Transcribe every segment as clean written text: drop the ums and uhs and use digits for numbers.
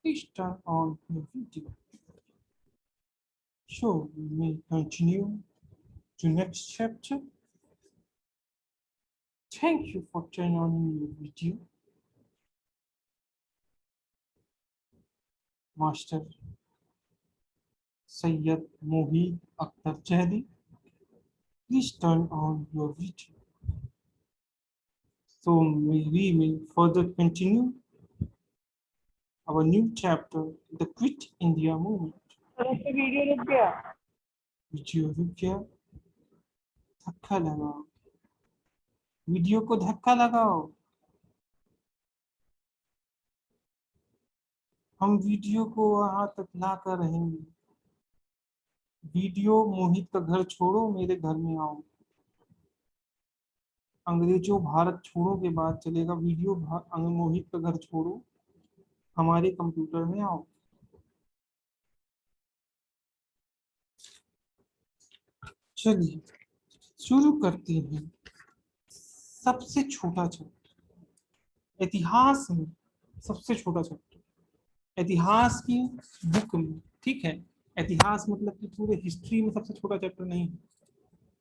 Please turn on your video. So we may continue to next chapter. Thank you for turning on your video. Master Sayyid Mohid Akhtar Chehdi, please turn on your video. So we may further continue our new chapter, the Quit India Movement. Video रुक गया। Video रुक गया, धक्का लगाओ, video को धक्का लगाओ। हम वीडियो को वहां तक ला कर रहेंगे। वीडियो मोहित का घर छोड़ो, मेरे घर में आओ। अंग्रेजों भारत छोड़ो के बाद चलेगा वीडियो मोहित का घर छोड़ो, हमारे कंप्यूटर में आओ। चलिए शुरू करते हैं। सबसे छोटा चैप्टर, इतिहास में सबसे छोटा चैप्टर, इतिहास की बुक में। ठीक है, इतिहास मतलब कि पूरे हिस्ट्री में सबसे छोटा चैप्टर नहीं है,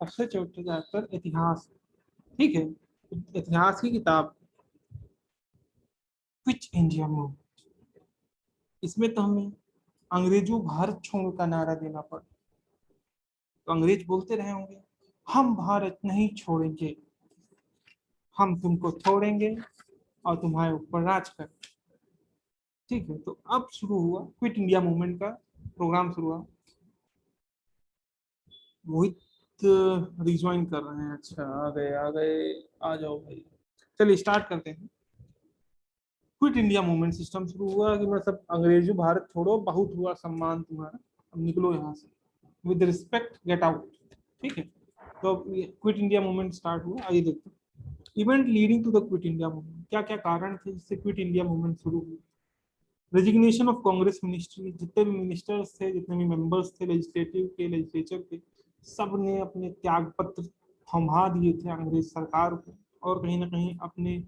सबसे छोटा चैप्टर इतिहास। ठीक है, इतिहास की किताब क्विट इंडिया मूवमेंट। इसमें तो हमें अंग्रेजों भारत छोड़ो का नारा देना पड़ा। तो अंग्रेज बोलते रहे होंगे, हम भारत नहीं छोड़ेंगे, हम तुमको छोड़ेंगे और तुम्हारे ऊपर राज करेंगे। ठीक है, तो अब शुरू हुआ क्विट इंडिया मूवमेंट का प्रोग्राम शुरू हुआ। मोहित रिज्वाइन कर रहे हैं। अच्छा, आ गए, आ जाओ भाई। चलिए स्टार्ट करते हैं। क्विट इंडिया मूवमेंट सिस्टम शुरू हुआ कि मतलब अंग्रेजों भारत छोड़ो, बहुत हुआ सम्मान तुम्हारा, अब निकलो यहाँ से, विद रिस्पेक्ट गेट आउट। ठीक है, तो क्विट इंडिया मूवमेंट स्टार्ट हुआ। आइए देखते हैं event leading to the quit India movement. क्या क्या कारण थे जिससे क्विट इंडिया मूवमेंट शुरू हुई। रेजिग्नेशन ऑफ कांग्रेस मिनिस्ट्री, जितने भी मिनिस्टर्स थे, जितने भी मेंबर्स थे लेजिस्लेटिव के, लेजिस्लेचर के, सब ने अपने त्याग पत्र थमा दिए थे अंग्रेज सरकार को और कहीं ना कहीं अपने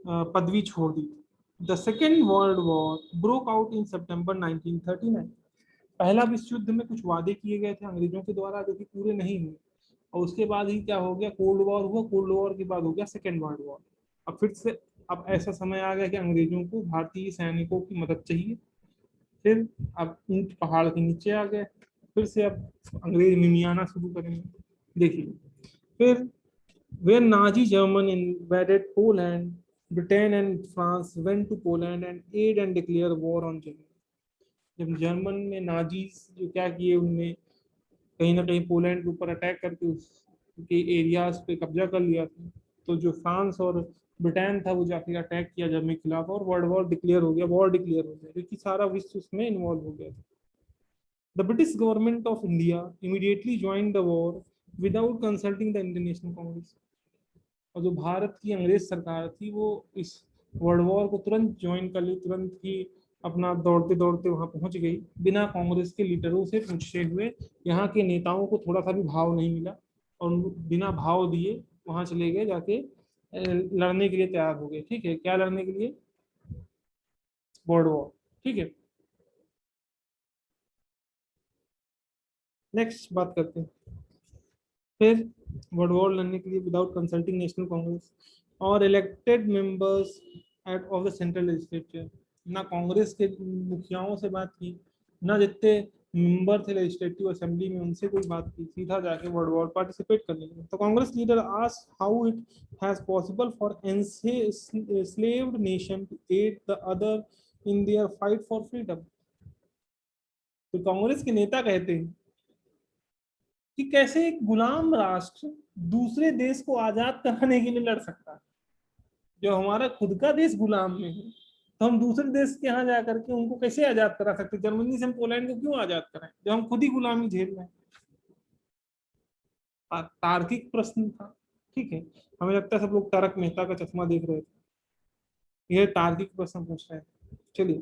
पदवी छोड़ दी थी। The second world war broke out in September 1939। पहला विश्व युद्ध में कुछ वादे किए गए थे अंग्रेजों के द्वारा जो कि पूरे नहीं हुए, और उसके बाद ही क्या हो गया, कोल्ड वॉर हुआ। कोल्ड वॉर के बाद हो गया सेकेंड वर्ल्ड वॉर। अब फिर से अब ऐसा समय आ गया कि अंग्रेजों को भारतीय सैनिकों की मदद चाहिए। फिर अब ऊंट पहाड़ के नीचे आ गए, फिर से अब अंग्रेज मिमियाना शुरू करेंगे। देखिए, फिर when Nazi Germany invaded Poland, Britain and France went to Poland and aid and declare war on Germany. जब जर्मन में नाजीज जो क्या किए, उनने कहीं ना कहीं पोलैंड के ऊपर अटैक करके उसके एरियाज पे कब्जा कर लिया था, तो जो फ्रांस और ब्रिटेन था वो जाके अटैक किया जर्मनी के खिलाफ और वर्ल्ड वॉर डिक्लेयर हो गया, वॉर डिक्लेयर हो गया, क्योंकि सारा विश्व उसमें इन्वॉल्व हो गया था। The British government of India immediately join the war without consulting the international Congress. और जो भारत की अंग्रेज सरकार थी वो इस वर्ल्ड वॉर को तुरंत ज्वाइन कर ली, तुरंत ही अपना दौड़ते दौड़ते वहां पहुंच गई, बिना कांग्रेस के लीडरों से पूछते हुए। यहाँ के नेताओं को थोड़ा सा भी भाव नहीं मिला और बिना भाव दिए वहां चले गए, जाके लड़ने के लिए तैयार हो गए। ठीक है, क्या लड़ने के लिए, वर्ल्ड वॉर। ठीक है, नेक्स्ट बात करते हैं। फिर वर्ल्ड वॉर लड़ने के लिए विदाउट कंसल्टिंग नेशनल कांग्रेस और elected members eight of the central legislature. ना कांग्रेस के मुखियाओं से बात की, ना जितने मेंबर थे लेजिस्लेटिव असेंबली में उनसे कोई बात की, सीधा जाके वर्ल्ड वॉर पार्टिसिपेट करने लगे। तो Congress leader asked how it has possible for enslaved nation to aid the other in their fight for freedom. तो कांग्रेस के नेता कहते हैं कि कैसे एक गुलाम राष्ट्र दूसरे देश को आजाद कराने के लिए लड़ सकता है। जो हमारा खुद का देश गुलाम में है, तो हम दूसरे देश के यहाँ जाकर के उनको कैसे आजाद करा सकते। जर्मनी से हम पोलैंड को क्यों आजाद कराएं जब हम खुद ही गुलामी झेल रहे हैं। तार्किक प्रश्न था। ठीक है, हमें लगता है सब लोग तारक मेहता का चश्मा देख रहे थे, यह तार्किक प्रश्न पूछ रहे हैं। चलिए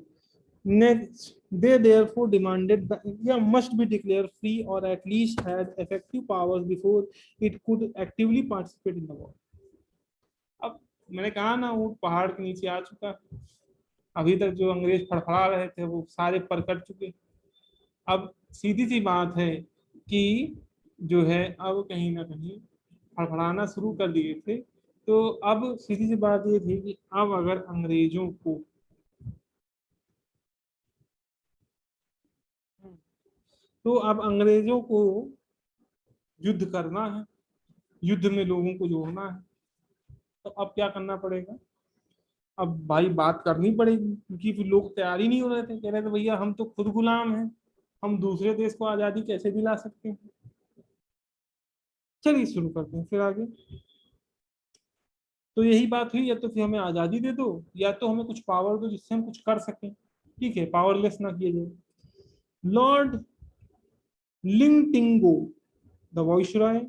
next, they therefore demanded the India must be declared free or at least had effective powers before it could actively participate in the war. अब मैंने कहा ना, ऊंट पहाड़ के नीचे आ चुका, अभी तक जो अंग्रेज फड़फड़ा रहे थे वो सारे पर कट चुके। अब सीधी सी बात है कि जो है अब कहीं ना कहीं फड़फड़ाना शुरू कर दिए थे। तो अब सीधी सी बात ये थी कि अब अगर अंग्रेजों को तो अब अंग्रेजों को युद्ध करना है, युद्ध में लोगों को जोड़ना है। तो अब क्या करना पड़ेगा? अब भाई बात करनी पड़ेगी, क्योंकि फिर लोग तैयार ही नहीं हो रहे थे। कह रहे थे भैया हम तो खुद गुलाम हैं, हम दूसरे देश को आजादी कैसे दिला सकते हैं। चलिए शुरू करते हैं फिर आगे। तो यही बात हुई, या तो फिर हमें आजादी दे दो या तो हमें कुछ पावर दो जिससे हम कुछ कर सकें। ठीक है, पावरलेस ना किए जाए। Lord Linlithgow the viceroy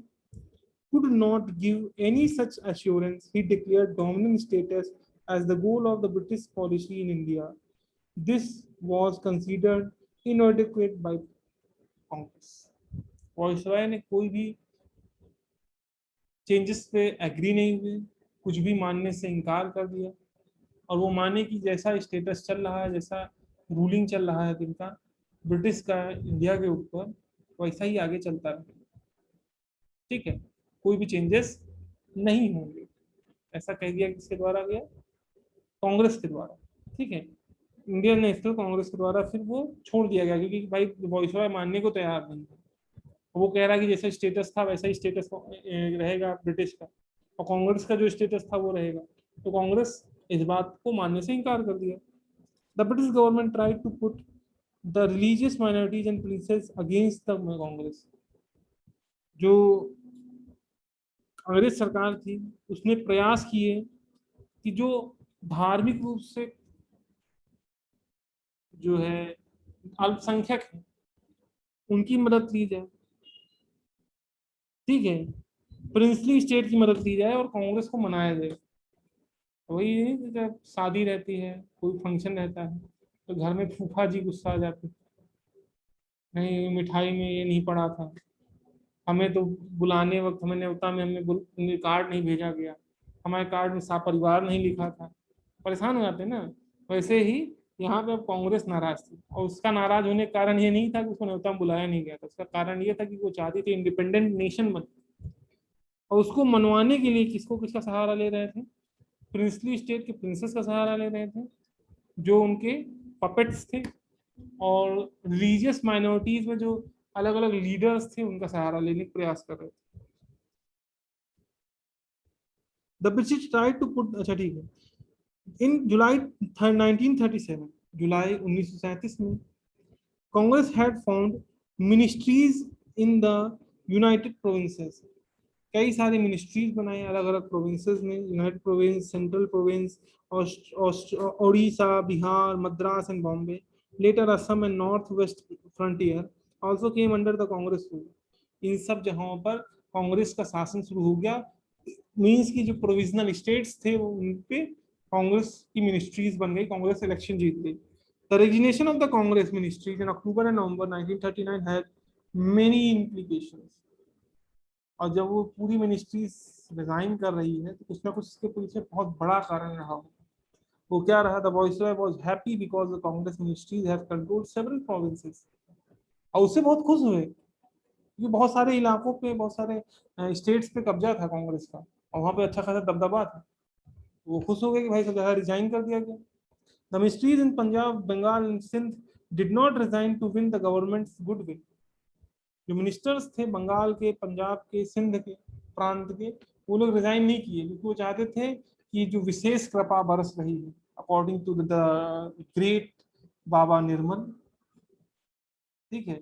could not give any such assurance. He declared dominant status as the goal of the British policy in India. This was considered inadequate by Congress. Viceroy ने कोई भी changes पे agree नहीं हुए, कुछ भी मानने से इनकार कर दिया, और वो माने कि जैसा स्टेटस चल रहा है, जैसा रूलिंग चल रहा है दिन का ब्रिटिश का इंडिया के ऊपर, वैसा ही आगे चलता रहे। ठीक है, कोई भी चेंजेस नहीं होंगे, ऐसा कह दिया। किसके द्वारा गया? कांग्रेस के द्वारा। ठीक है, इंडियन नेशनल कांग्रेस के द्वारा फिर वो छोड़ दिया गया, क्योंकि भाई वॉइसरॉय मानने को तैयार नहीं है। वो कह रहा है कि जैसा स्टेटस था वैसा ही स्टेटस रहेगा ब्रिटिश का, और कांग्रेस का जो स्टेटस था वो रहेगा। तो कांग्रेस इस बात को मानने से इनकार कर दिया। The British government tried to put the religious minorities and princes against the Congress. जो अंग्रेज सरकार थी उसने प्रयास किए कि जो धार्मिक रूप से जो है अल्पसंख्यक है उनकी मदद ली जाए। ठीक है, प्रिंसली स्टेट की मदद ली जाए और कांग्रेस को मनाया जाए। वही है कि जब शादी रहती है, कोई फंक्शन रहता है, तो घर में फूफा जी गुस्सा आ जाते, नहीं मिठाई में ये नहीं पड़ा था, हमें तो बुलाने वक्त हमें न्योता में हमें कार्ड नहीं भेजा गया, हमारे कार्ड में परिवार नहीं लिखा था। परेशान हो जाते हैं ना। वैसे ही यहाँ पे अब कांग्रेस नाराज थी, और उसका नाराज होने का कारण ये नहीं था कि उसको न्योता में बुलाया नहीं गया था। उसका कारण ये था कि वो चाहती थी इंडिपेंडेंट नेशन बने, और उसको मनवाने के लिए किसको किसका सहारा ले रहे थे? प्रिंसली स्टेट के प्रिंसेस का सहारा ले रहे थे, जो उनके पपेट्स थे, और रिलीजियस माइनॉरिटीज में जो अलग अलग लीडर्स थे उनका सहारा लेने का प्रयास कर रहे थे। The British tried to put, अच्छा ठीक है, इन जुलाई 1937, जुलाई 1937 में Congress had found ministries in the United Provinces. कई सारे मिनिस्ट्रीज बनाए अलग अलग प्रोविंसेस में, United Province, Central Province, Odisha, Bihar, Madras and Bombay. Later Assam and North West Frontier also came under the Congress rule. इन सब जगहों पर कांग्रेस का शासन शुरू हो गया। मीन्स की जो प्रोविजनल स्टेट्स थे वो उन पे कांग्रेस की मिनिस्ट्रीज बन गई, कांग्रेस इलेक्शन जीत गई। The resignation of the Congress ministries in October and November 1939 had many implications। और जब वो पूरी मिनिस्ट्री रिजाइन कर रही है तो कुछ ना कुछ इसके पीछे बहुत बड़ा कारण रहा हो। वो क्या रहा? The viceroy was happy because the Congress ministries have controlled several provinces. और उससे बहुत खुश हुए, क्योंकि बहुत सारे इलाकों पे, बहुत सारे स्टेट्स पे कब्जा था कांग्रेस का, और वहाँ पे अच्छा खासा दबदबा था। वो खुश हो गए कि भाई सब जगह रिजाइन कर दिया गया। The ministries in Punjab, Bengal and Sindh did not resign to win the government's goodwill. जो मिनिस्टर्स थे बंगाल के, पंजाब के, सिंध के प्रांत के, वो लोग रिजाइन नहीं किए, क्योंकि वो चाहते थे कि जो विशेष कृपा बरस रही है अकॉर्डिंग टू द ग्रेट बाबा निर्मल, ठीक है,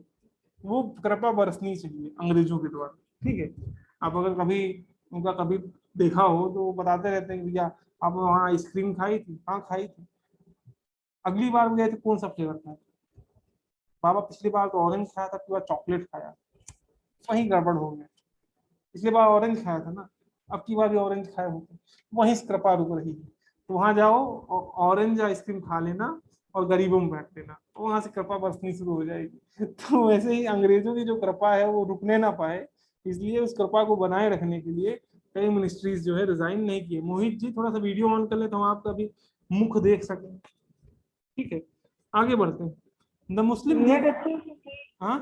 वो कृपा बरसनी चाहिए अंग्रेजों के द्वारा। ठीक है, आप अगर कभी उनका कभी देखा हो तो वो बताते रहते हैं कि भैया आप वहाँ आइसक्रीम खाई थी? हाँ खाई थी। अगली बार वो गए थे कौन सा फ्लेवर था? बाबा पिछली बार तो ऑरेंज खाया था, पूरा चॉकलेट खाया, वहीं गड़बड़ हो गया। पिछली बार ऑरेंज खाया था ना, अब की बार भी ऑरेंज खाए होते, वहीं से कृपा रुक रही है। तो वहां जाओ, ऑरेंज आइसक्रीम खा लेना और गरीबों में बैठ लेना, वहां से कृपा बरसनी शुरू हो जाएगी। तो वैसे ही अंग्रेजों की जो कृपा है वो रुकने ना पाए, इसलिए उस कृपा को बनाए रखने के लिए कई मिनिस्ट्रीज जो है रिजाइन नहीं किए। मोहित जी थोड़ा सा वीडियो ऑन कर ले तो हम आपका भी मुख देख सकें। ठीक है, आगे बढ़ते हैं। द मुस्लिम नेट लीग, अच्छे से हाँ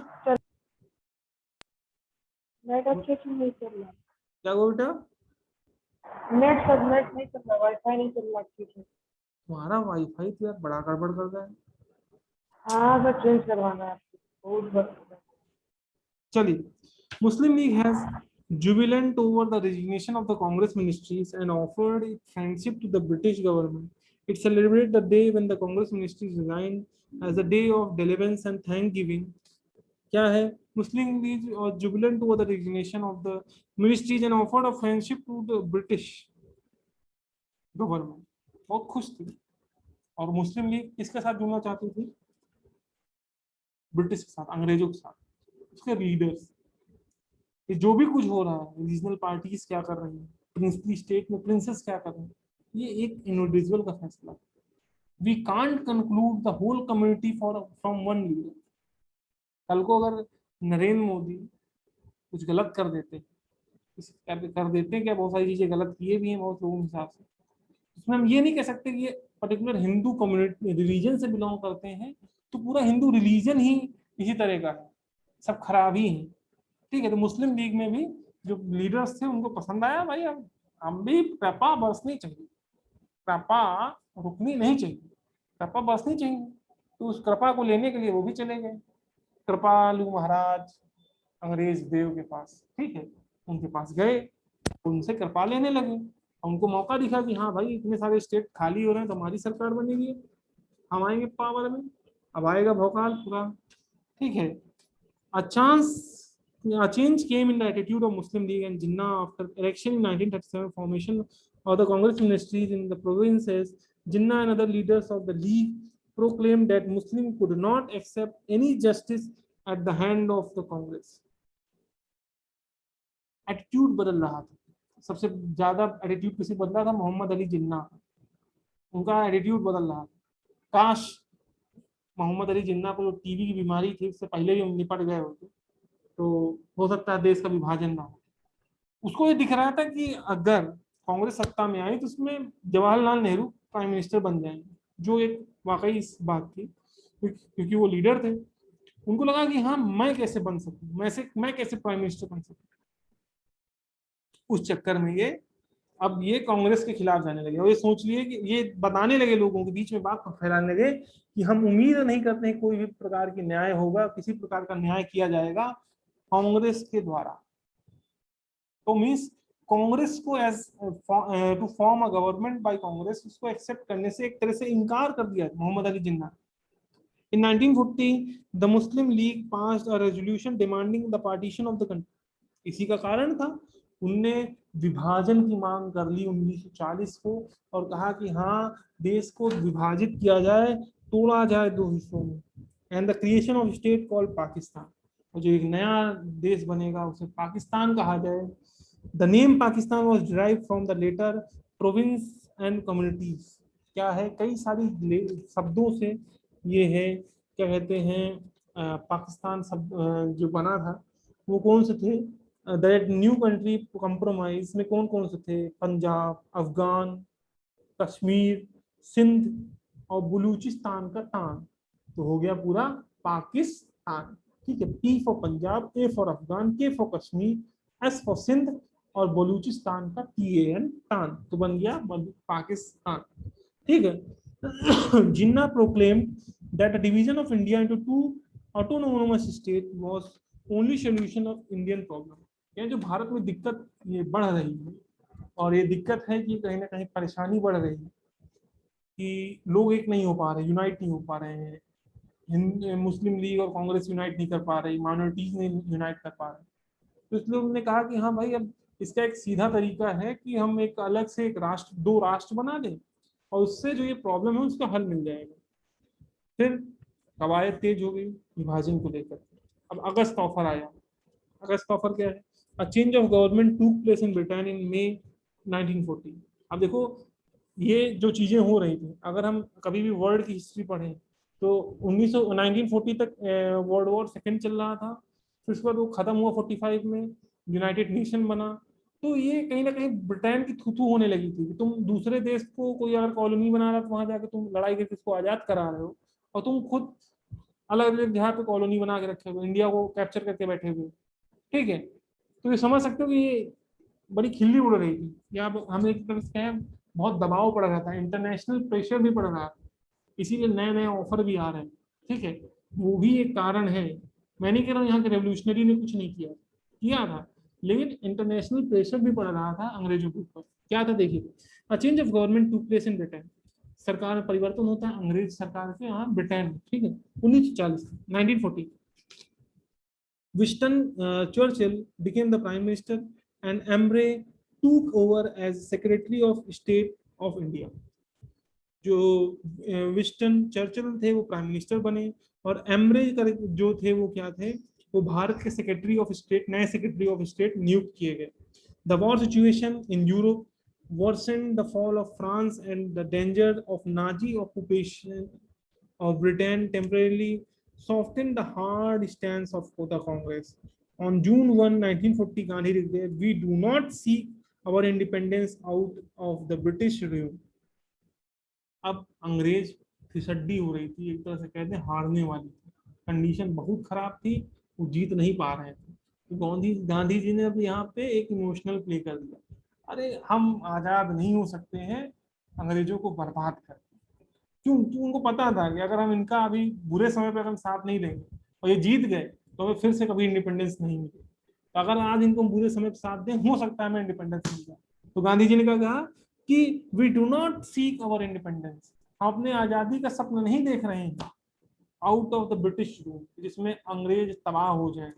नेट अच्छे से नहीं चल रहा। क्या हुआ बेटा? नेट नहीं चल रहा, वाईफाई नहीं चल रहा अच्छे से। तुम्हारा वाईफाई तो यार बड़ा गड़बड़ कर रहा है। हाँ सर, चेंज करवाना है आपको, बहुत बड़ा। चलिए, Muslim League has jubilant over the resignation of the Congress ministries and offered its friendship to the British government. It celebrated the day when the Congress ministries resigned as a day of deliverance and thanksgiving. क्या है? मुस्लिम league और jubilant over the resignation of the ministries and offered a friendship to the British government. बहुत खुश थी। और मुस्लिम league किसके साथ जुड़ना चाहती थी? ब्रिटिश के साथ, अंग्रेजों के साथ, उसके लीडर्स। ये जो भी कुछ हो रहा है, रीजनल पार्टीज क्या कर रही है, प्रिंसली स्टेट में प्रिंसेस क्या कर रहे हैं, ये एक इंडिविजुअल का फैसला है। We can't conclude the whole community for from one leader. कल को अगर नरेंद्र मोदी कुछ गलत कर देते, कर देते हैं क्या, बहुत सारी चीजें गलत किए भी हैं बहुत लोगों के हिसाब से, इसमें हम ये नहीं कह सकते कि ये पर्टिकुलर हिंदू कम्युनिटी रिलीजन से बिलोंग करते हैं तो पूरा हिंदू रिलीजन ही इसी तरह का है, सब खराब ही है। ठीक है, तो मुस्लिम लीग में भी जो लीडर्स थे उनको पसंद आया भाई, अब हम भी कृपा बरसनी चाहिए, कृपा रुकनी नहीं चाहिए, कृपा बरसनी चाहिए। तो उस कृपा को लेने के लिए वो भी चले गए, कृपालु महाराज अंग्रेज देव के पास। ठीक है, उनके पास गए, उनसे कृपा लेने लगे। उनको मौका दिखा कि हाँ भाई, इतने सारे स्टेट खाली हो रहे हैं तो हमारी सरकार बनेगी, हम आएंगे पावर में, अब आएगा भौकाल पूरा। ठीक है, a chance a change came in the attitude of Muslim League and Jinnah after election in 1937 formation of the Congress ministries in the provinces. Jinnah and other leaders of the League proclaimed that Muslims could not accept any justice at the hand of the Congress. Attitude बदल रहा था, सबसे ज्यादा attitude किसी बदला था? मोहम्मद अली जिन्ना, उनका attitude बदल रहा था। काश मोहम्मद अली जिन्ना को जो टीबी की बीमारी थी उससे पहले ही निपट गए होते तो हो सकता है देश का विभाजन ना हो। उसको ये दिख रहा था कि अगर कांग्रेस सत्ता में आई तो उसमें जवाहरलाल नेहरू प्राइम मिनिस्टर बन जाएंगे, जो एक वाकई इस बात थी, क्योंकि वो लीडर थे। उनको लगा कि हाँ, मैं कैसे बन सकूं, मैं कैसे प्राइम मिनिस्टर बन सकूं। उस चक्कर में ये अब ये कांग्रेस के खिलाफ जाने लगे और ये सोच लिए कि ये बताने लगे, लोगों के बीच में बात फैलाने लगे कि हम उम्मीद नहीं करते हैं कोई भी प्रकार की न्याय होगा, किसी प्रकार का न्याय किया जाएगा कांग्रेस के द्वारा। तो मीन्स कांग्रेस को has to form a government by Congress, उसको एक्सेप्ट करने से एक तरह से इनकार कर दिया Mohammad Ali Jinnah. In 1940, the Muslim League passed a resolution demanding the partition of the country. इसी का कारण था, उनने विभाजन की मांग कर ली 1940 को और कहा कि हाँ, देश को विभाजित किया जाए, तोड़ा जाए दो हिस्सों में, and the creation of state called Pakistan, और जो एक नया देश बनेगा उसे पाकिस्तान कहा जाए। The name Pakistan was derive from the letter province and communities. क्या है, कई सारी शब्दों से ये है, क्या कहते हैं, पाकिस्तान शब्द जो बना था वो कौन से थे? दैट न्यू कंट्री कंप्रोमाइज में कौन कौन से थे? पंजाब, अफगान, कश्मीर, सिंध और बलूचिस्तान का तान, तो हो गया पूरा पाकिस्तान। ठीक है, P for Punjab, A for Afghan, K for Kashmir, S for Sindh और बलूचिस्तान का TAN तान, तो बन गया पाकिस्तान। ठीक है, जिन्ना proclaimed that a division of India into two autonomous state was only solution of Indian problem। यानी जो भारत में दिक्कत ये बढ़ रही है, और ये दिक्कत है कि कहीं ना कहीं परेशानी बढ़ रही है कि लोग एक नहीं हो पा रहे, यूनाइट नहीं हो पा रहे हैं, मुस्लिम लीग और कांग्रेस यूनाइट नहीं कर पा रही, माइनॉरिटीज नहीं यूनाइट कर पा रहे। तो इसलिए उन्होंने कहा कि हाँ भाई, अब इसका एक सीधा तरीका है कि हम एक अलग से एक राष्ट्र, दो राष्ट्र बना दें और उससे जो ये प्रॉब्लम है उसका हल मिल जाएगा। फिर कवायद तेज हो गई विभाजन को लेकर। अब अगस्त ऑफर आया। अगस्त ऑफर क्या है? A change of government took place in Britain in May 1940। अब देखो, ये जो चीजें हो रही थी, अगर हम कभी भी वर्ल्ड की हिस्ट्री पढ़ें तो 1940 तक वर्ल्ड वॉर सेकेंड चल रहा था, फिर उसके बाद वो खत्म हुआ 45 में, यूनाइटेड नेशन बना। तो ये कहीं ना कहीं ब्रिटेन की थू होने लगी थी कि तुम दूसरे देश को कोई अगर कॉलोनी बना रहा है तो वहां जाके तुम लड़ाई करके इसको आजाद करा रहे हो, और तुम खुद अलग अलग जगह पे कॉलोनी बना के रखे हुए, इंडिया को कैप्चर करके बैठे हुए। ठीक है, तो ये समझ सकते हो कि ये बड़ी खिल्ली उड़ रही थी, या हमें एक तरह से कहें बहुत दबाव पड़ रहा था, इंटरनेशनल प्रेशर भी पड़ रहा था, इसीलिए नए नए ऑफर भी आ रहे हैं। ठीक है, वो भी एक कारण है। मैं नहीं कह रहा हूँ यहाँ के रेवोल्यूशनरी ने कुछ नहीं किया, किया था, लेकिन इंटरनेशनल प्रेशर भी पड़ रहा था अंग्रेजों के ऊपर। क्या था देखिए, a change of government to place in Britain, सरकार में परिवर्तन होता है अंग्रेज सरकार के यहाँ ब्रिटेन में। ठीक है, 1940 1940 Winston Churchill became the prime minister and Ambre took over as secretary of state of India. जो विस्टन चर्चिल थे वो प्राइम मिनिस्टर बने, और एम्ब्रे जो थे वो क्या थे, वो भारत के सेक्रेटरी ऑफ स्टेट, नए सेक्रेटरी ऑफ स्टेट नियुक्त किए गए। The war situation in Europe worsened the fall of France and the danger of Nazi occupation of Britain temporarily softened the hard stance of the Congress. On June 1, 1940, Gandhi declared, "We do not seek our independence out of the British rule." अब अंग्रेज फिसड्डी हो रही थी, एक तरह से कहते हैं हारने वाली थी, कंडीशन बहुत खराब थी, वो जीत नहीं पा रहे थे। तो गांधी गांधी जी ने अब यहाँ पे एक इमोशनल प्ले कर दिया, अरे हम आजाद नहीं हो सकते हैं अंग्रेजों को बर्बाद कर। क्यों? क्यों? उनको पता था कि अगर हम इनका अभी बुरे समय पर हम साथ नहीं देंगे और ये जीत गए तो हमें फिर से कभी इंडिपेंडेंस नहीं मिलेगी। तो अगर आज इनको बुरे समय पर साथ दें, हो सकता है हमें इंडिपेंडेंस मिल जाए। तो गांधी जी ने क्या कहा कि we do not seek our independence, हम अपने आजादी का सपना नहीं देख रहे हैं out of the British rule, जिसमें अंग्रेज तबाह हो जाए।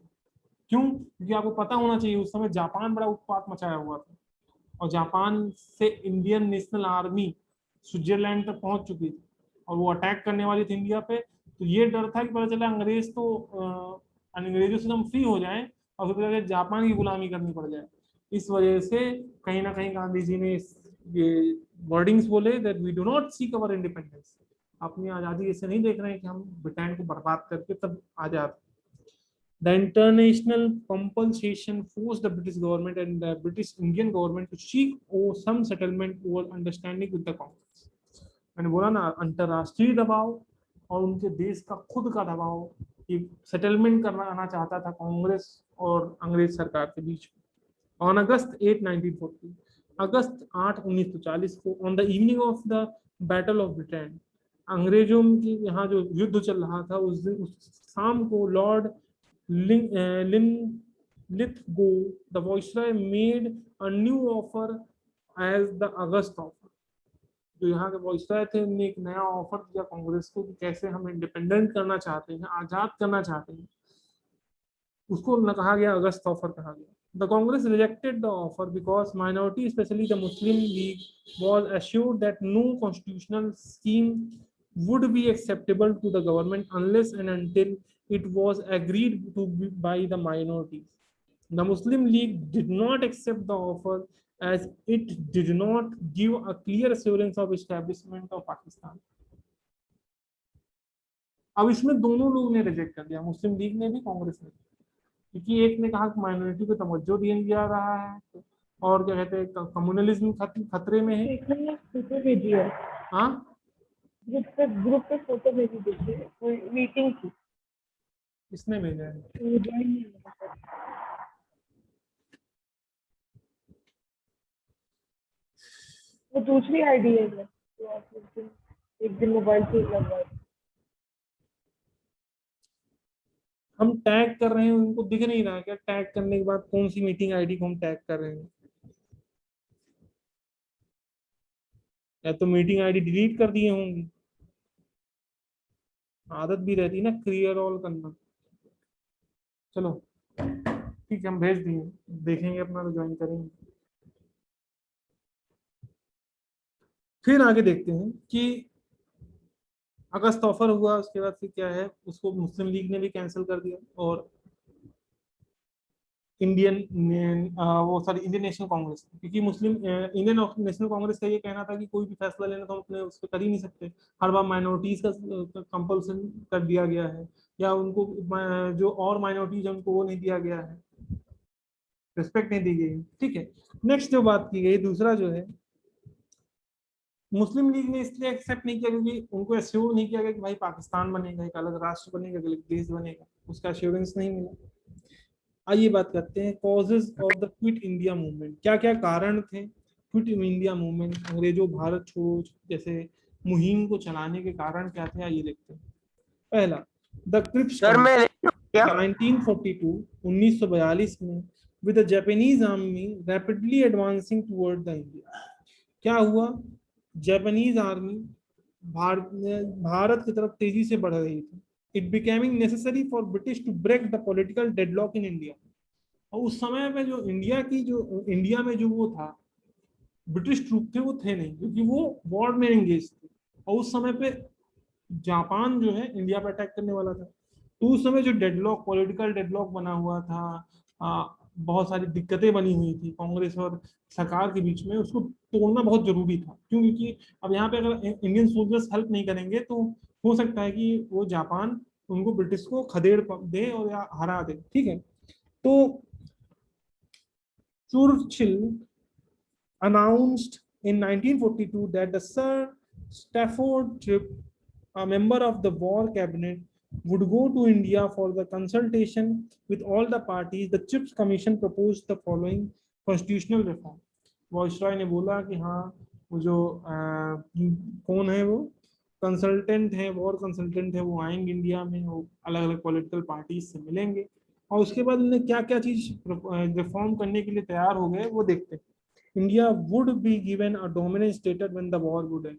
क्यों? क्योंकि आपको पता होना चाहिए उस समय जापान बड़ा उत्पात मचाया हुआ था, और जापान से इंडियन नेशनल आर्मी स्विट्जरलैंड तक पहुंच चुकी थी, और वो अटैक करने वाली थी इंडिया पे। तो ये डर था कि पता चला अंग्रेज तो अंग्रेजों से हम फ्री हो जाएं और फिर पता जापान की गुलामी करनी पड़ जाए। इस वजह से कहीं ना कहीं गांधी जी ने ये वर्डिंग्स बोले that we do not seek our independence, अपनी आज़ादी ऐसे नहीं देख रहे हैं कि हम ब्रिटेन को बर्बाद करके तब आज़ाद। The international compensation forced the British government and the British Indian government to seek some settlement over understanding with the Congress. मैंने बोला ना, अंतरराष्ट्रीय दबाव और उनके देश का खुद का दबाव, ये सेटलमेंट करना आना चाहता था कांग्रेस और अंग्रेज सरकार के बीच में। ऑन अगस्त 8 1940, अगस्त 8 1940 को, on the evening of the battle of Britain, अंग्रेजों की यहाँ जो युद्ध चल रहा था उस दिन, उस शाम को Lord Linlithgow, the viceroy, made a new offer as the August offer. जो यहाँ के वॉइसराय थे, उन्होंने एक नया ऑफर दिया कांग्रेस को कि कैसे हम इंडिपेंडेंट करना चाहते हैं, आजाद करना चाहते हैं। उसको न कहा गया अगस्त ऑफर कहा गया। The Congress rejected the offer because minority, especially the Muslim League, was assured that no constitutional scheme would be acceptable to the government unless and until it was agreed to by the minorities. The Muslim League did not accept the offer as it did not give a clear assurance of establishment of Pakistan. अब इसमें दोनों लोग ने reject कर दिया, मुस्लिम league ने भी, कांग्रेस ने, क्योंकि एक ने कहा कि माइनॉरिटी को तवज्जो दिया जा रहा है, और क्या कहते हैं कम्युनलिज्म खतरे में है। एक मैंने फोटो भेजी है, हाँ, ग्रुप पे फोटो भेजी, देखिए कोई मीटिंग थी, इसने भेजा है। वो ज्वाइन नहीं हुआ। वो दूसरी आईडी है जो आप एक दिन मोबाइल से लगवाए। हम टैग कर रहे हैं, उनको दिख नहीं रहा है क्या टैग करने के बाद कौन सी मीटिंग आईडी को हम टैग कर रहे हैं? या तो मीटिंग आईडी डिलीट कर दिए होंगे, आदत भी रहती है ना क्लियर ऑल करना। चलो ठीक है, हम भेज दिए, देखेंगे अपना तो ज्वाइन करेंगे। फिर आगे देखते हैं कि अगस्त ऑफर हुआ, उसके बाद फिर क्या है, उसको मुस्लिम लीग ने भी कैंसिल कर दिया, और इंडियन नेशनल कांग्रेस, क्योंकि इंडियन नेशनल कांग्रेस का ये कहना था कि कोई भी फैसला लेना तो हम अपने उस पर कर ही नहीं सकते, हर बार माइनॉरिटीज का कंपल्सन कर दिया गया है, या उनको जो और माइनॉरिटीज है उनको वो नहीं दिया गया है। रिस्पेक्ट नहीं दी गई। ठीक है, नेक्स्ट जो बात की गई, दूसरा जो है, मुस्लिम लीग ने इसलिए एक्सेप्ट नहीं किया क्योंकि उनको एश्योर नहीं किया गया कि भाई पाकिस्तान बनेगा, एक अलग राष्ट्र बनेगा, एक अलग देश बनेगा, उसका एश्योरेंस नहीं मिला। आइए बात करते हैं causes of the quit India movement, क्या क्या कारण थे क्विट इंडिया मूवमेंट, अंग्रेजों भारत छोड़ो जैसे मुहिम को चलाने के कारण क्या थे, आइए देखते हैं। पहला, द क्रिप्स सर मैं क्या 1942 1942 में with the Japanese army rapidly advancing toward the India. क्या हुआ, जापानीज आर्मी भारत भारत की तरफ तेजी से बढ़ रही थी। It becoming necessary for British to break the political deadlock in India. और उस समय पे जो इंडिया में जो वो था, ब्रिटिश ट्रूप थे, वो थे नहीं, क्योंकि वो वॉर में एंगेज थे। और उस समय पे जापान जो है इंडिया पर अटैक करने वाला था। तो उस समय जो डेडलॉक, पॉलिटिकल डेडलॉक बना हुआ था, बहुत सारी दिक्कतें बनी हुई थी कांग्रेस और सरकार के बीच में, उसको तोड़ना बहुत जरूरी था। क्यों, क्योंकि अब यहाँ पे अगर इंडियन सोल्जर्स हेल्प नहीं करेंगे तो हो सकता है कि वो जापान उनको ब्रिटिश को खदेड़ दे और या हरा दे। ठीक है, तो Churchill announced in 1942 that the Sir Stafford Tripp, a member of the war cabinet, would go to India for the consultation with all the parties. The Trips Commission proposed the following constitutional reform. Viceroy ने बोला कि हाँ, वो जो कौन है, वो consultant है, वॉर कंसल्टेंट है, वो आएंगे इंडिया में, वो अलग अलग पॉलिटिकल पार्टीज से मिलेंगे, और उसके बाद उन्हें क्या क्या चीज रिफॉर्म करने के लिए तैयार हो गए वो देखते हैं। India would be given a dominant status when the war would and.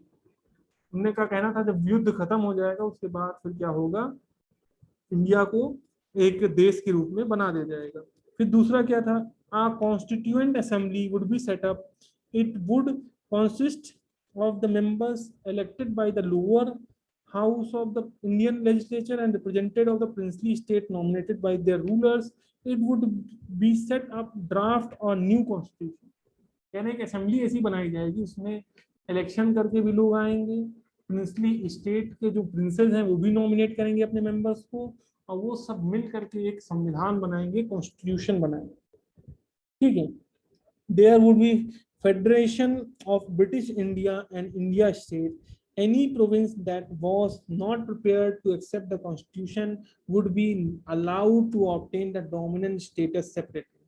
उनने का कहना था जब युद्ध खत्म हो जाएगा उसके बाद फिर क्या होगा, इंडिया को एक देश के रूप में बना दिया जाएगा। फिर दूसरा क्या था, a constituent assembly would be set up. It would consist of the members elected by the lower house of the Indian legislature and representative of the princely state nominated by their rulers. It would be set up draft or new constitution। यानी एक assembly ऐसी बनाई जाएगी, उसमें election करके भी लोग आएंगे, प्रिंसली स्टेट के जो प्रिंसेस हैं वो भी नॉमिनेट करेंगे अपने मेंबर्स को, और वो सब मिल करके एक संविधान बनाएंगे, कॉन्स्टिट्यूशन बनाएंगे। ठीक है, there would be federation of British India and India state. Any province that was not prepared to accept the constitution would be allowed to obtain the dominant status separately।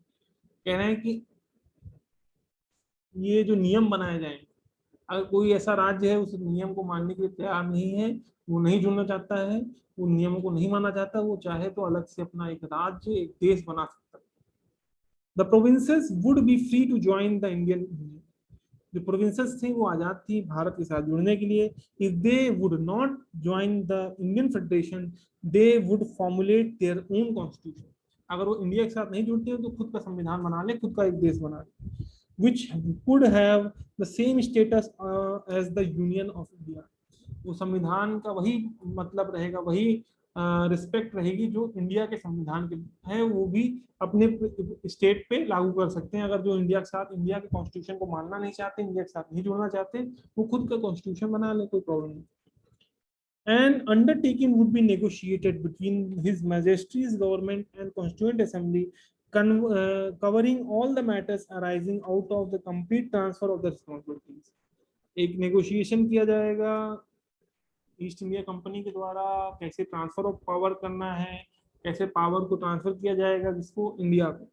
कह रहे हैं कि ये जो नियम बनाए जाएंगे, अगर कोई ऐसा राज्य है उस नियम को मानने के लिए तैयार नहीं है, वो नहीं जुड़ना चाहता है, वो नियमों को नहीं माना चाहता, वो चाहे तो अलग से अपना एक राज्य, एक देश बना सकता है। The provinces would be free to join the Indian Union। जो प्रोविंसेस थी वो आजाद थी भारत के साथ जुड़ने के लिए। If they would not join the Indian federation they would formulate their own constitution. अगर वो इंडिया के साथ नहीं जुड़ते हो तो खुद का संविधान बना ले, खुद का एक देश बना ले, which could have the same status as the Union of India. वो संविधान का वही मतलब रहेगा, वही रिस्पेक्ट रहेगी जो इंडिया के संविधान के है, वो भी अपने स्टेट पे लागू कर सकते हैं। अगर जो इंडिया के साथ, इंडिया के कॉन्स्टिट्यूशन को मानना नहीं चाहते, इंडिया के साथ नहीं जुड़ना चाहते, वो खुद का कॉन्स्टिट्यूशन बना ले, कोई प्रॉब्लम नहीं। An undertaking would be negotiated between His Majesty's government and Constituent Assembly, covering all the matters arising out of the complete transfer of the responsibilities। एक नेगोशिएशन किया जाएगा ईस्ट इंडिया कंपनी के द्वारा, कैसे ट्रांसफर ऑफ पावर करना है, कैसे power को ट्रांसफर किया जाएगा जिसको, इंडिया को।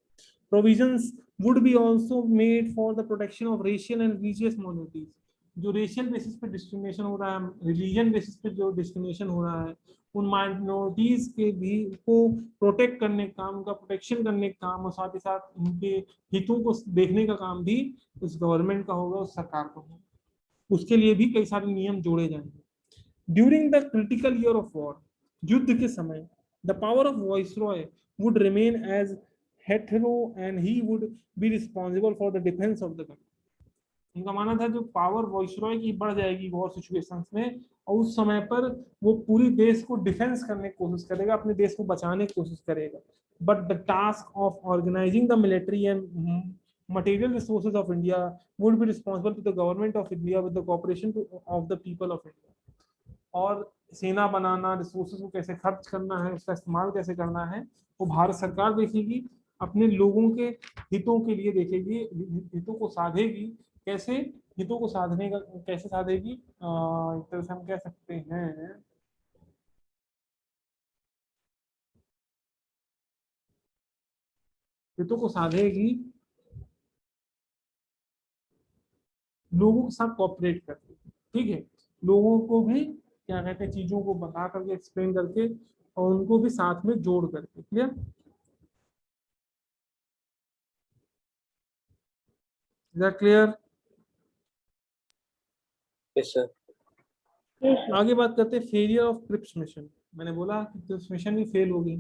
Provisions would be also made for the protection of racial and religious minorities. जो रेशियल बेसिस पे डिस्क्रिमिनेशन हो रहा है, रिलीजन बेसिस पे जो डिस्क्रिमिनेशन हो रहा है, उन माइनॉरिटीज के भी को प्रोटेक्ट करने का काम, उनका प्रोटेक्शन करने का काम, और साथ ही साथ उनके हितों को देखने का काम भी उस गवर्नमेंट का होगा, उस सरकार का होगा। उसके लिए भी कई सारे नियम जोड़े जाएंगे। During the critical year of war, युद्ध के समय, the power of viceroy would remain as hetero and he would be responsible for the defense of the country। उनका मानना था जो पावर वॉइसरॉय की बढ़ जाएगी वॉर सिचुएशंस में, और उस समय पर वो पूरी देश को डिफेंस करने की कोशिश करेगा, अपने देश को बचाने की कोशिश करेगा। But the task of organising the military and material resources of India would be responsible to the government of India with the cooperation of the people of India। और सेना बनाना, रिसोर्सेज को कैसे खर्च करना है, उसका इस्तेमाल कैसे करना है, वो भारत सरकार देखेगी, अपने लोगों के हितों के लिए देखेगी, हितों को साधेगी। कैसे हितों को साधने का, कैसे साधेगी, एक तरह से हम कह सकते हैं हितों को साधेगी लोगों के साथ कोऑपरेट करके। ठीक है, लोगों को भी क्या कहते हैं, चीजों को बता करके, एक्सप्लेन करके, और उनको भी साथ में जोड़ करके। Clear? Is that clear? Yes sir. Yes, sir. आगे बात करते हैं फेलियर ऑफ क्रिप्स मिशन। मैंने बोला कि क्रिप्स मिशन भी फेल हो गई।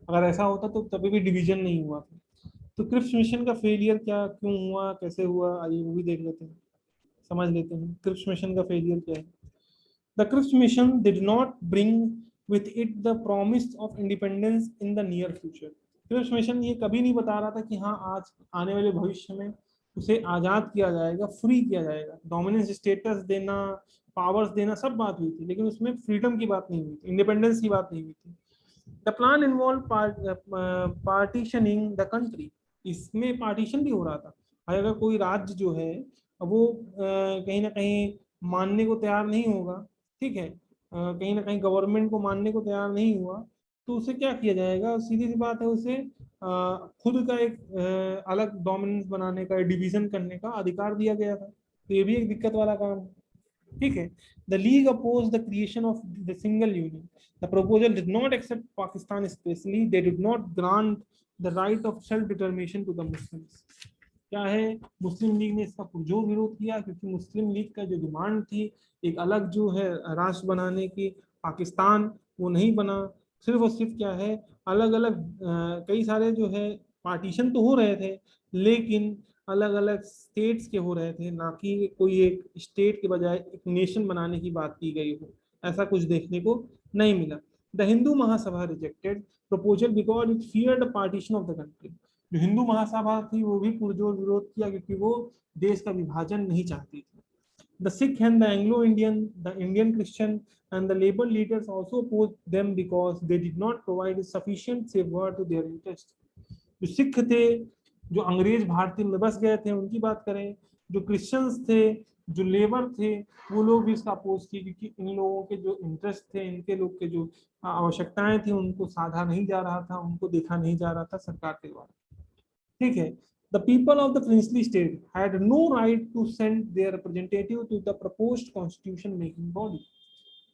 अगर ऐसा होता तो तभी भी डिवीजन नहीं हुआ था। तो क्रिप्स मिशन का फेलियर क्या, क्यों हुआ, कैसे हुआ, आइए वो भी देख लेते हैं, समझ लेते हैं क्रिप्स मिशन का फेलियर क्या है। The Cripps mission did not bring with it the promise of independence in the near future. Cripps mission ये कभी नहीं बता रहा था कि हाँ आज आने वाले भविष्य में उसे आजाद किया जाएगा, फ्री किया जाएगा। डोमिनेंस स्टेटस देना, पावर्स देना, सब बात हुई थी, लेकिन उसमें फ्रीडम की बात नहीं हुई थी, इंडिपेंडेंस की बात नहीं हुई थी। The plan involve partitioning the country. इसमें पार्टीशन भी हो रहा था। अगर कोई राज्य जो है वो कहीं ना कहीं मानने को तैयार नहीं होगा, ठीक है, कहीं ना कहीं गवर्नमेंट को मानने को तैयार नहीं हुआ, तो उसे क्या किया जाएगा, सीधी सी बात है, उसे खुद का एक अलग डोमिनेंस बनाने का, डिवीजन करने का अधिकार दिया गया था। तो ये भी एक दिक्कत वाला काम है। ठीक है, the League oppose the creation of the single union. The proposal did not accept Pakistan specially, they did not grant the right of self determination to the Muslims. क्या है, मुस्लिम लीग ने इसका पुरजोर विरोध किया, क्योंकि मुस्लिम लीग का जो डिमांड थी एक अलग जो है राष्ट्र बनाने की, पाकिस्तान, वो नहीं बना। सिर्फ और सिर्फ क्या है, अलग अलग कई सारे जो है पार्टीशन तो हो रहे थे, लेकिन अलग अलग स्टेट्स के हो रहे थे, ना कि कोई एक स्टेट के बजाय एक नेशन बनाने की बात की गई हो। ऐसा कुछ देखने को नहीं मिला। The Hindu Mahasabha rejected proposal because it fear the partition of the country. जो हिंदू महासभा थी वो भी पुरजोर विरोध किया, क्योंकि वो देश का विभाजन नहीं चाहती थी। The Sikh and the Anglo-Indian, the Indian Christian and the labor leaders also opposed them because they did not provide sufficient safeguard to their interest. जो सिख थे, जो अंग्रेज भारतीय में बस गए थे, उनकी बात करें, जो क्रिश्चियंस थे, जो लेबर थे, वो लोग भी इसका अपोज किए, क्योंकि इन लोगों के जो इंटरेस्ट थे, इनके लोग के जो आवश्यकताएं थी, उनको साधा नहीं जा रहा था, उनको देखा नहीं जा रहा था सरकार के द्वारा। ठीक है, the people of the princely state had no right to send their representative to the proposed constitution making body.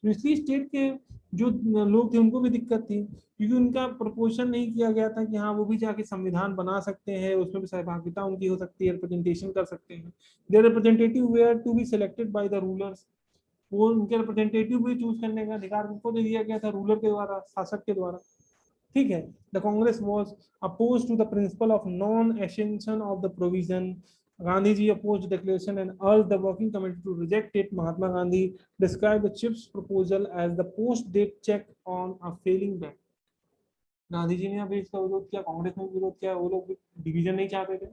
Princely state के जो लोग थे उनको भी दिक्कत थी, क्योंकि उनका प्रपोजल नहीं किया गया था कि हाँ वो भी जाके संविधान बना सकते हैं, उसमें भी सहभागिता उनकी हो सकती है, रिप्रेजेंटेशन कर सकते हैं। Their representative were to be selected by the rulers. वो उनके रिप्रेजेंटेटिव भी चूज करने का अधिकार उनको दे दिया गया था, रूलर के द्वारा, शासक के द्वारा। ठीक है, the Congress was oppose to the principle of non extension of the provision. Gandhi ji opposed the declaration and urged the working committee to reject it. Mahatma Gandhi described the CHIPS proposal as the post-date check on a failing bank. Gandhi ji ने अभी इसका विरोध किया, कांग्रेस ने विरोध किया, वो लोग डिवीजन नहीं चाहते थे।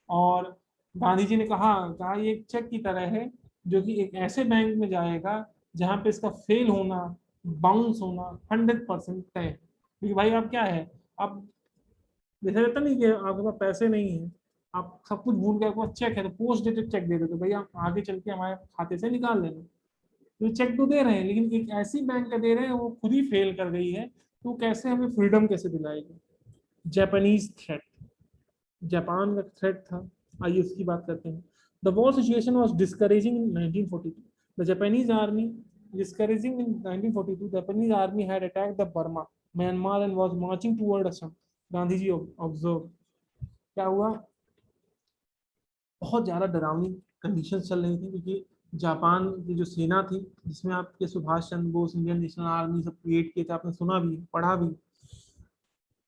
और गांधी जी ने कहा ये एक चेक की तरह है, जो कि एक ऐसे बैंक में जाएगा जहां पे इसका फेल होना, बाउंस होना 100% तय है। क्योंकि भाई आप क्या है, आप जैसे रहता नहीं कि आपके पास पैसे नहीं है, आप सब कुछ भूल गए, आपके पास चेक है तो पोस्ट डेटेड चेक दे देते, भैया आप आगे चल के हमारे खाते से निकाल लेना। तो चेक तो दे रहे हैं, लेकिन एक ऐसी बैंक का दे रहे हैं वो खुद ही फेल कर गई है, तो कैसे हमें फ्रीडम कैसे दिलाएगी। जापानीज थ्रेट, जापान का थ्रेट था, आइए उसकी बात करते हैं। The war situation was discouraging in 1942। The Japanese army discouraging in 1942। Japanese army had attacked the Burma, Myanmar and was marching toward Assam. Gandhi ji observe, क्या हुआ, बहुत ज्यादा डरावनी कंडीशन चल रही थी, क्योंकि जापान की जो सेना थी, जिसमें आपके Subhash Chandra Bose, Indian national army सब क्रिएट किए थे, आपने सुना भी, पढ़ा भी,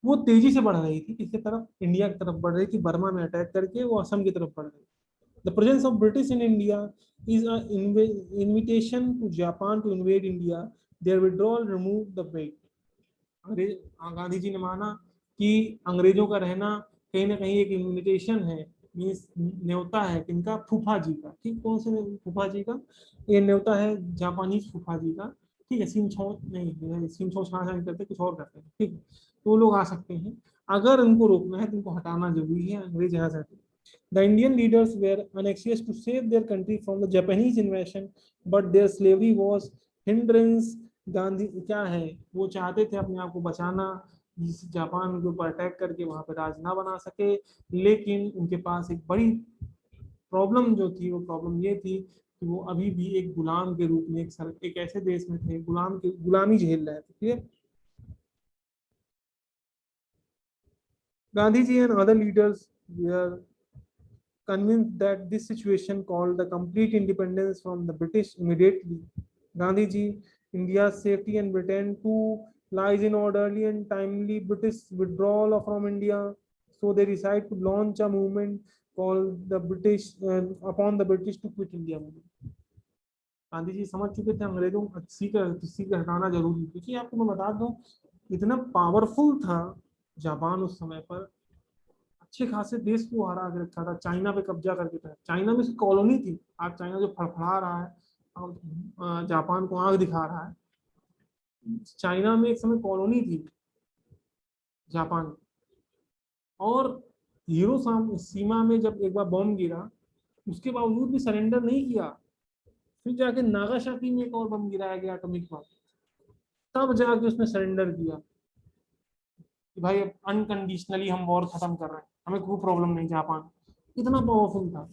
वो तेजी से बढ़ रही थी, किसकी तरफ, इंडिया की तरफ बढ़ रही थी, बर्मा में अटैक करके वो असम की तरफ बढ़ रही थी। The presence of British in India is invitation to Japan to invade India, their withdrawal remove the weight. Gandhi ji ने माना कि अंग्रेजों का रहना कहीं ना कहीं एक इन्विटेशन है, मीन्स न्योता है किनका, फूफा जी का। ठीक, कौन से फूफा जी का, ये न्योता है जापानीज फूफा जी का, ठीक है, सिंचो नहीं, सिंचो छाछा नहीं करते, कुछ और करते हैं, ठीक है, तो वो लोग आ सकते हैं। अगर उनको रोकना है तो उनको हटाना जरूरी है, अंग्रेज यहाँ से। The Indian leaders were anxious to save their country from the Japanese invasion, but their slavery was hindrance. Gandhi क्या है, वो चाहते थे अपने आप को बचाना, जिस जापान के ऊपर अटैक करके वहां पर राज ना बना सके, लेकिन उनके पास एक बड़ी प्रॉब्लम जो थी, वो प्रॉब्लम ये थी कि वो अभी भी एक गुलाम के रूप में एक ऐसे देश में थे, गुलामी झेल रहे थे, ठीक है। Gandhi ji and other leaders convinced that this situation called the complete independence from the British immediately. Gandhiji, India's safety and Britain too lies in orderly and timely British withdrawal from India. So they decide to launch a movement called the British upon the British to quit India movement. Gandhi ji समझ चुके थे अंग्रेजों को सीकर हटाना जरूरी, क्योंकि आपको मैं बता दूं इतना पावरफुल था जापान उस समय पर, अच्छे खासे देश को हरा के रखा था, चाइना पे कब्जा करके था, चाइना में उसकी कॉलोनी थी। आज चाइना जो फड़फड़ा रहा है और जापान को आंख दिखा रहा है, चाइना में एक समय कॉलोनी थी जापान। और सीमा में जब एक बार बॉम्ब गिरा, उसके बावजूद भी सरेंडर नहीं किया, फिर जाके नागासाकी में एक और बम गिराया गया एटॉमिक बम, तब जाके उसने सरेंडर किया कि भाई अब अनकंडीशनली हम वॉर खत्म कर रहे हैं, हमें कोई प्रॉब्लम नहीं। जापान इतना पावरफुल था,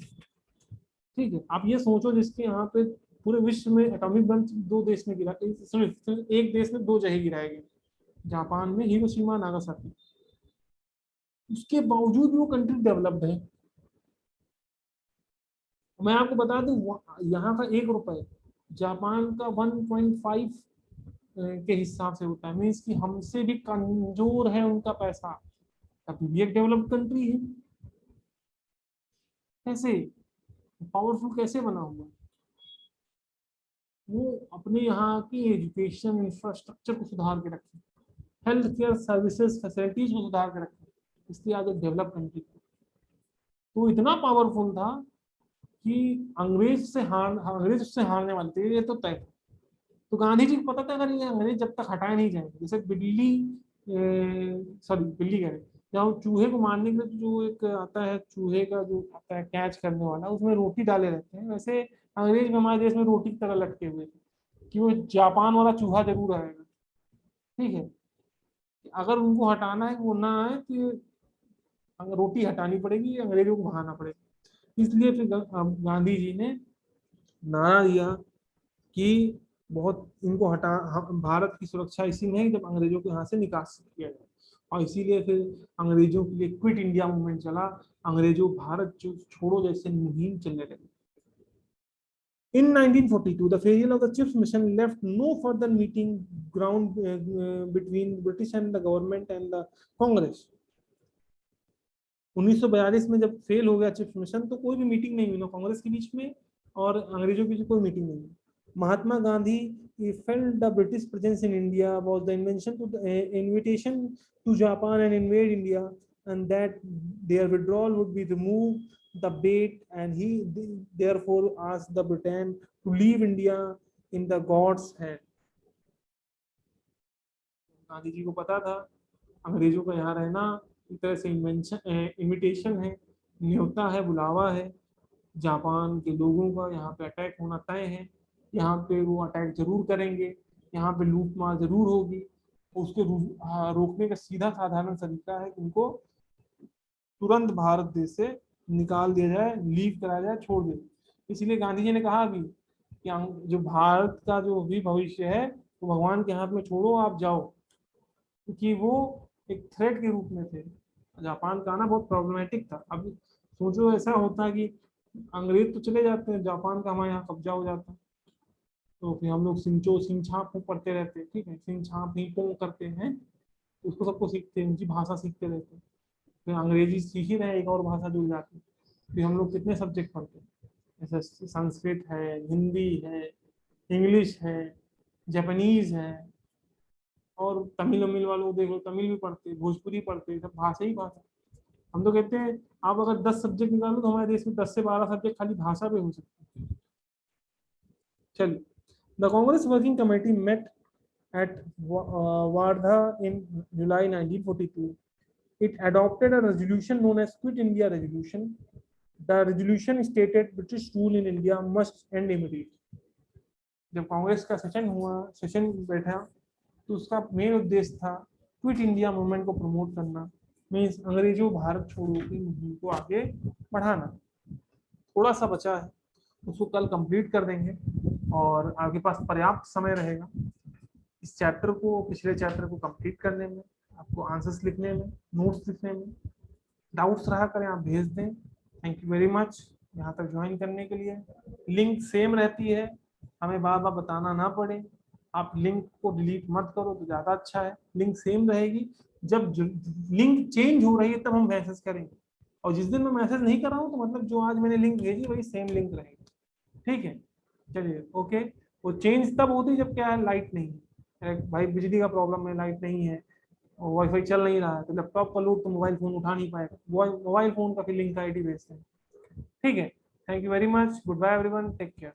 ठीक है। आप ये सोचो जिसके यहाँ पे पूरे विश्व में एटॉमिक बम दो देश में गिरा, एक देश में दो जगह गिराए गए, जापान में हिरोशिमा नागासाकी, उसके बावजूद भी वो कंट्री डेवलप्ड है। मैं आपको बता दूं यहाँ का 1 रुपए जापान का 1.5 के हिसाब से होता है, मीन्स कि हमसे भी कमजोर है उनका पैसा, तभी भी एक डेवलप्ड कंट्री है। कैसे पावरफुल कैसे बना हुआ, वो अपने यहाँ की एजुकेशन इंफ्रास्ट्रक्चर को सुधार के रखे, हेल्थ केयर सर्विसेज फैसिलिटीज को सुधार के रखे, इसलिए आज एक डेवलप कंट्री। तो इतना पावरफुल था कि अंग्रेज उससे हारने वाले थे, ये तो तय था। तो गांधी जी को पता था अगर ये अंग्रेज जब तक हटाए नहीं जाएंगे, जैसे बिल्ली, सॉरी बिल्ली कह रहे, जहाँ चूहे को मारने के लिए तो जो एक आता है चूहे का जो आता है कैच करने वाला, उसमें रोटी डाले रहते हैं, वैसे अंग्रेज में हमारे देश में रोटी की तरह लटके हुए थे कि वो जापान वाला चूहा जरूर आएगा, ठीक है। अगर उनको हटाना है वो ना आए तो रोटी हटानी पड़ेगी, अंग्रेजों को भगाना पड़ेगा। इसलिए फिर गांधी जी ने नारा दिया कि बहुत इनको भारत की सुरक्षा इसी में है जब अंग्रेजों को यहाँ से निकास किया जाए, और इसीलिए फिर अंग्रेजों के लिए क्विट इंडिया मूवमेंट चला, अंग्रेजों भारत जो छोड़ो जैसे मुहिम चलने लगी। In 1942, the failure of the Chips mission left no further meeting ground between British and the government and the Congress. 1942 में जब फेल हो गया चिप्स मिशन, तो कोई भी मीटिंग नहीं हुई ना कांग्रेस के बीच में और अंग्रेजों के बीच कोई मीटिंग नहीं हुई। Mahatma Gandhi felt the British presence in India was the invitation to Japan and invade India, and that their withdrawal would be remove the bait, and he therefore asked the Britain to leave India in the God's hand. Gandhi ji को पता था अंग्रेजों का यहाँ रहना एक तरह से इन्विटेशन है, न्योता है, बुलावा है, जापान के लोगों का यहाँ पे अटैक होना तय है, यहाँ पे वो अटैक जरूर करेंगे, यहाँ पे लूट मार जरूर होगी। उसके रोकने का सीधा साधारण तरीका है कि उनको तुरंत भारत देश से निकाल दिया जाए, लीव कराया जाए, छोड़ दिया। इसीलिए गांधी जी ने कहा भी कि जो भारत का जो भी भविष्य है वो भगवान के हाथ में छोड़ो, आप जाओ, क्योंकि वो एक थ्रेट के रूप में थे। जापान का आना बहुत प्रॉब्लमेटिक था। अब सोचो ऐसा होता कि अंग्रेज तो चले जाते हैं, जापान का हमारे यहाँ कब्जा हो जाता, तो फिर हम लोग सिंचो सिंछाप पढ़ते रहते हैं, ठीक है, सिंछाप ही पो करते हैं, उसको सबको सीखते हैं, उनकी भाषा सीखते रहते हैं, फिर अंग्रेजी सीख ही रहे, एक और भाषा जुड़ जाती है। फिर हम लोग कितने सब्जेक्ट पढ़ते हैं, जैसे संस्कृत है, हिंदी है, इंग्लिश है, जापानीज है, और तमिल वमिल वालों को देखो, तमिल भी पढ़ते, भोजपुरी पढ़ते, सब भाषा ही भाषा। हम तो कहते हैं आप अगर 10 सब्जेक्ट निकालो तो हमारे देश में 10 से 12 सब्जेक्ट खाली भाषा पे हो सकते हैं। चलिए The Congress Working Committee met at Wardha in July 1942. It adopted a resolution known as Quit India Resolution. The resolution stated British rule in India must end immediately. जब कांग्रेस का सेशन बैठा तो उसका मेन उद्देश्य था क्विट इंडिया मूवमेंट को promote करना, means अंग्रेजों भारत छोड़ो की मुहिम को आगे बढ़ाना। थोड़ा सा बचा है, उसको कल कंप्लीट कर देंगे और आपके पास पर्याप्त समय रहेगा इस चैप्टर को, पिछले चैप्टर को कंप्लीट करने में, आपको आंसर्स लिखने में, नोट्स लिखने में। डाउट्स रहा करें आप भेज दें। थैंक यू वेरी मच यहाँ तक ज्वाइन करने के लिए। लिंक सेम रहती है, हमें बार बार बताना ना पड़े। आप लिंक को डिलीट मत करो तो ज़्यादा अच्छा है, लिंक सेम रहेगी। जब लिंक चेंज हो रही है तब हम मैसेज करेंगे, और जिस दिन मैं मैसेज नहीं कर रहा हूँ तो मतलब जो आज मैंने लिंक भेजी वही सेम लिंक रहेगी। ठीक है, चलिए ओके। वो चेंज तब होती है जब क्या है, लाइट नहीं है, भाई बिजली का प्रॉब्लम है, लाइट नहीं है और वाईफाई चल नहीं रहा है, तो लैपटॉप का लोड तो मोबाइल फोन उठा नहीं पाएगा, मोबाइल फोन का फिर लिंक आईडी भेजते हैं। ठीक है, thank you very much, good bye everyone, take care.